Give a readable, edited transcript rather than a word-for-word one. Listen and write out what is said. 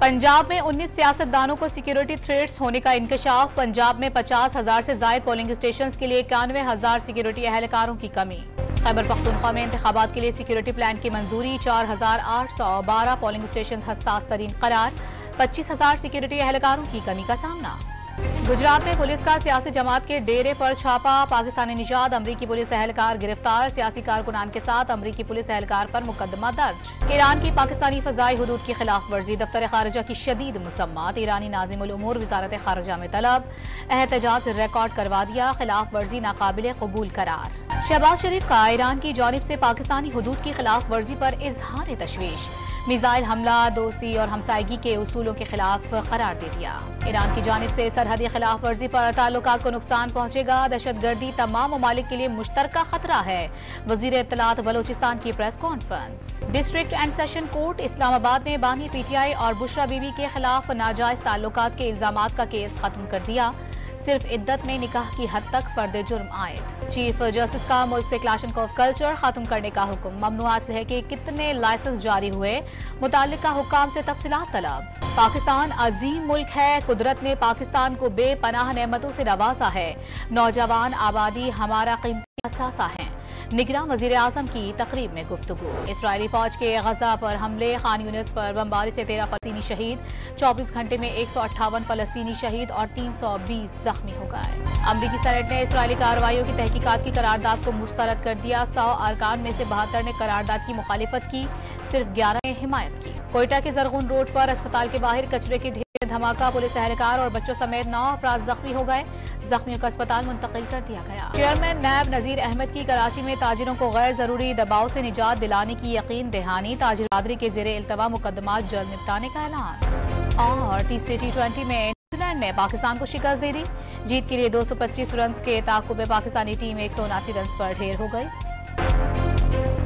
पंजाब में 19 सियासतदानों को security threats होने का इंकशाफ। पंजाब में 50,000 से जायद पोलिंग स्टेशन के लिए 91,000 सिक्योरिटी एहलकारों की कमी। खैबर पख्तूनख्वा में इंतखाबात के लिए सिक्योरिटी प्लान की मंजूरी। 4,812 पोलिंग स्टेशन हसास तरीन करार। 25,000 सिक्योरिटी एहलकारों की कमी का सामना। गुजरात में पुलिस का सियासी जमात के डेरे पर छापा। पाकिस्तानी निजात अमरीकी पुलिस एहलकार गिरफ्तार। सियासी कारकुनान के साथ अमरीकी पुलिस एहलकार पर मुकदमा दर्ज। ईरान की पाकिस्तानी फजाई हुदूद की खिलाफ वर्जी। दफ्तर खारजा की शदीद मुसम्मत। ईरानी नाज़िमुल उमूर वजारत खारजा में तलब। एहतजाज रिकॉर्ड करवा दिया। खिलाफ वर्जी नाकाबिले कबूल करार। शहबाज शरीफ का ईरान की जानिब से पाकिस्तानी हुदूद की खिलाफ वर्जी पर इजहार तशवीश। मिसाइल हमला दोस्ती और हमसायगी के उसूलों के खिलाफ करार दे दिया। ईरान की जानिब से सरहदी खिलाफ वर्जी पर ताल्लुकात को नुकसान पहुंचेगा। दहशतगर्दी तमाम ममालिक के लिए मुश्तरका खतरा है। वजीर इत्तलात बलोचिस्तान की press conference. District and session court Islamabad ने बानी पीटीआई और बुशरा बीबी के खिलाफ नाजायज ताल्लुकात के इल्जामात का केस खत्म कर दिया। सिर्फ इद्दत में निकाह की हद तक फर्द जुर्म आयद। चीफ जस्टिस का मुल्क से क्लैशिंग ऑफ कल्चर खत्म करने का हुक्म। ममनुआ असलहे के कितने लाइसेंस जारी हुए, मुताल्लिका हुक्काम से तफसीलात तलब। पाकिस्तान अजीम मुल्क है। कुदरत ने पाकिस्तान को बेपनाह नेमतों से नवाजा है। नौजवान आबादी हमारा कीमती असासा है। निगरां वजीर आजम की तकरीब में गुफ्तगू। इसराइली फौज के गजा पर हमले। खान यूनिस पर बमबारी से 13 फलस्तीनी शहीद। 24 घंटे में 158 फलस्तीनी शहीद और 320 जख्मी हो गए। अमरीकी सेनेट ने इसराइली कार्रवाइयों की तहकीकात की करारदाद को मुस्तरद कर दिया। 100 अरकान में से 72 ने करारदाद की मुखालिफत की, सिर्फ 11 ने हिमायत की। कोयटा के जरगुन रोड पर अस्पताल के बाहर कचरे के ढेर धमाका। पुलिस एहलकार और बच्चों समेत 9 अफराद जख्मी हो गए। जख्मियों को अस्पताल मुंतकिल कर दिया गया। चेयरमैन नैब नजीर अहमद की कराची में ताजिरों को गैर जरूरी दबाव से निजात दिलाने की यकीन दहानी। ताजिर बरादरी के जेरे इल्तवा मुकदमात जल्द निपटाने का ऐलान। और तीसरे T20 में न्यूजीलैंड ने पाकिस्तान को शिकस्त दे दी। जीत के लिए 225 रन के ताकुब पाकिस्तानी टीम 179 रन पर ढेर हो गई।